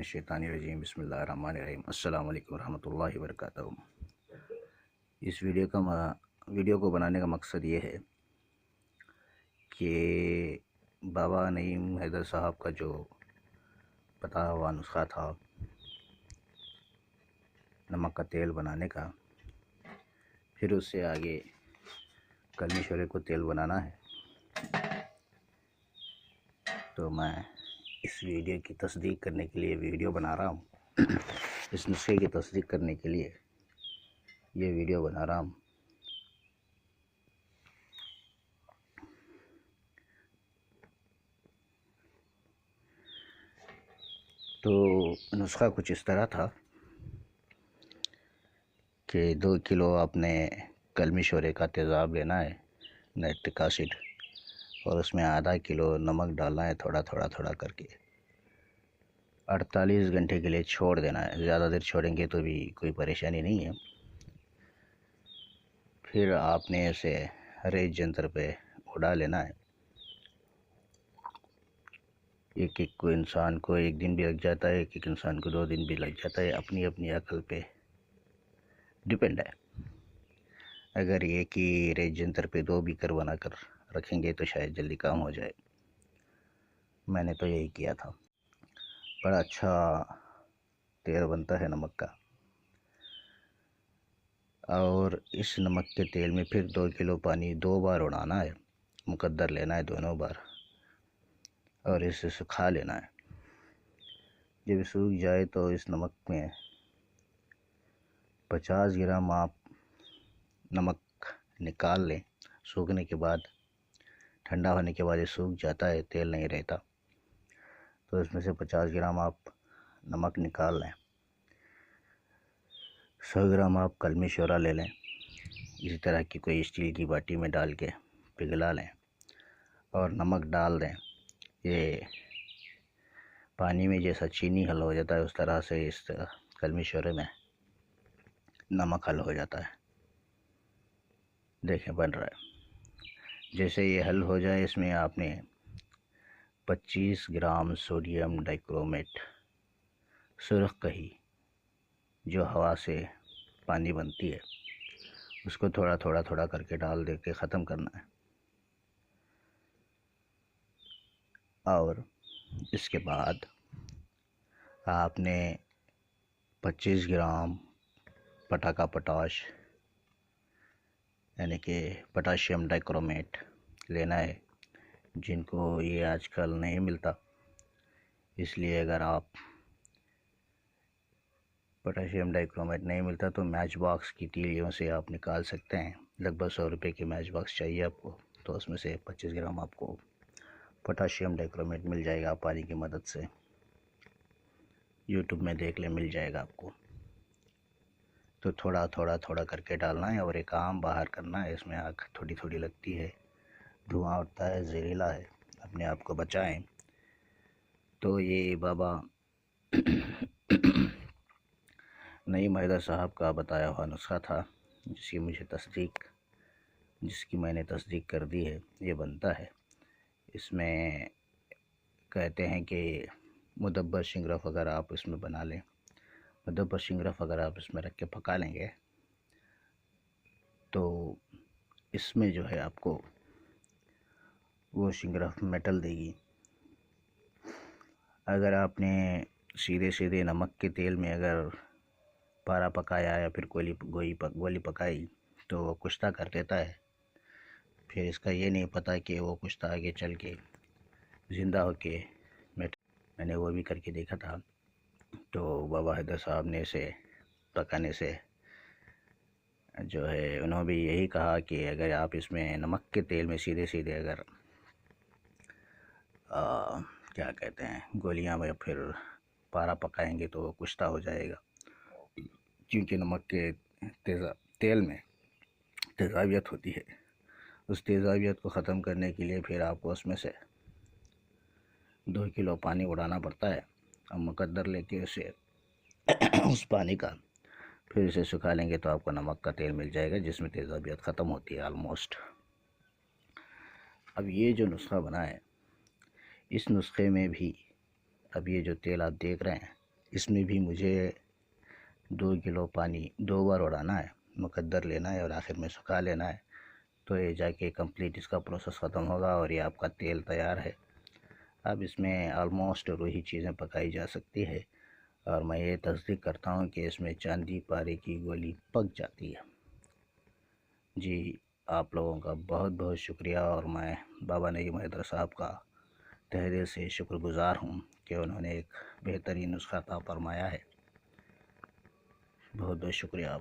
बिस्मिल्लाहिर्रहमानिर्रहीम बिस्मिल्लाहिर्रहमानिर्रहीम अस्सलाम वालेकुम रहमतुल्लाहि व बरकातहू। इस वीडियो को बनाने का मकसद ये है कि बाबा नईम हैदर साहब का जो बताया हुआ नुस्खा था नमक का तेल बनाने का, फिर उससे आगे कलमी शोरे को तेल बनाना है। तो मैं इस वीडियो की तस्दीक करने के लिए वीडियो बना रहा हूँ। इस नुस्खे की तस्दीक करने के लिए ये वीडियो बना रहा हूँ। तो नुस्खा कुछ इस तरह था कि 2 किलो आपने कलमी शोरे का तेज़ाब लेना है, नाइट्रिक एसिड, और उसमें आधा किलो नमक डालना है, थोड़ा थोड़ा करके 48 घंटे के लिए छोड़ देना है। ज़्यादा देर छोड़ेंगे तो भी कोई परेशानी नहीं है। फिर आपने इसे रेत यंत्र पे उड़ा लेना है। एक को इंसान को 1 दिन भी लग जाता है, एक इंसान को 2 दिन भी लग जाता है, अपनी अपनी अकल पे डिपेंड है। अगर एक ही रेत यंत्र पे 2 बीकर बना कर रखेंगे तो शायद जल्दी काम हो जाए। मैंने तो यही किया था। बड़ा अच्छा तेल बनता है नमक का। और इस नमक के तेल में फिर 2 किलो पानी 2 बार उड़ाना है, मुकद्दर लेना है दोनों बार, और इसे सुखा लेना है। जब सूख जाए तो इस नमक में 50 ग्राम आप नमक निकाल लें। सूखने के बाद, ठंडा होने के बाद ये सूख जाता है, तेल नहीं रहता, तो इसमें से 50 ग्राम आप नमक निकाल लें। 100 ग्राम आप कलमी शोरा ले लें, इसी तरह की कोई स्टील की बाटी में डाल के पिघला लें और नमक डाल दें। ये पानी में जैसा चीनी हल हो जाता है, उस तरह से इस कलमी शोरे में नमक हल हो जाता है। देखें बन रहा है। जैसे ये हल हो जाए, इसमें आपने 25 ग्राम सोडियम डाइक्रोमेट, सुर्ख कही, जो हवा से पानी बनती है, उसको थोड़ा थोड़ा करके डाल दे के ख़त्म करना है। और इसके बाद आपने 25 ग्राम पटाका पोटाश यानी कि पोटाशियम डाइक्रोमेट लेना है, जिनको ये आजकल नहीं मिलता। इसलिए अगर आप पोटाशियम डाइक्रोमेट नहीं मिलता तो मैच बॉक्स की तीलियों से आप निकाल सकते हैं। लगभग 100 रुपये की मैच बॉक्स चाहिए आपको, तो उसमें से 25 ग्राम आपको पोटाशियम डाइक्रोमेट मिल जाएगा पानी की मदद से। यूट्यूब में देख ले, मिल जाएगा आपको। तो थोड़ा करके डालना है और एक आम बाहर करना है। इसमें आग थोड़ी थोड़ी लगती है, धुआं उठता है, जहरीला है, अपने आप को बचाएं। तो ये बाबा नईम हैदर साहब का बताया हुआ नुस्खा था, जिसकी मैंने तस्दीक कर दी है। ये बनता है। इसमें कहते हैं कि मुदब्बर शिंगरफ अगर आप इसमें बना लें, मुदब्बर शिंगरफ अगर आप इसमें रख के पका लेंगे तो इसमें जो है आपको वो शिंगरफ मेटल देगी। अगर आपने सीधे नमक के तेल में अगर पारा पकाया या फिर गोली पकाई तो वो कुश्ता कर देता है। फिर इसका ये नहीं पता कि वो कुश्ता आगे चल के ज़िंदा होके मैंने वो भी करके देखा था। तो बाबा हैदर साहब ने इसे पकाने से जो है, उन्होंने भी यही कहा कि अगर आप इसमें नमक के तेल में सीधे अगर क्या कहते हैं, गोलियां या फिर पारा पकाएंगे तो वो कुश्ता हो जाएगा, क्योंकि नमक के तेल में तेज़ाबियत होती है। उस तेज़ाबियत को ख़त्म करने के लिए फिर आपको उसमें से 2 किलो पानी उड़ाना पड़ता है और मुकद्दर लेके उसे उस पानी का फिर इसे सुखा लेंगे तो आपको नमक का तेल मिल जाएगा, जिसमें तेज़ाबियत ख़त्म होती है ऑलमोस्ट। अब ये जो नुस्खा बना है, इस नुस्खे में भी अब ये जो तेल आप देख रहे हैं, इसमें भी मुझे 2 किलो पानी 2 बार उड़ाना है, मुकद्दर लेना है और आखिर में सुखा लेना है। तो ये जाके कंप्लीट इसका प्रोसेस ख़त्म होगा और ये आपका तेल तैयार है। अब इसमें ऑलमोस्ट वही चीज़ें पकाई जा सकती है और मैं ये तस्दीक करता हूँ कि इसमें चांदी पारे की गोली पक जाती है। जी, आप लोगों का बहुत बहुत शुक्रिया और मैं बाबा नईम हैदर साहब का तहे दिल से शुक्रगुज़ार हूँ कि उन्होंने एक बेहतरीन नुस्खा अता फरमाया है। बहुत बहुत शुक्रिया आप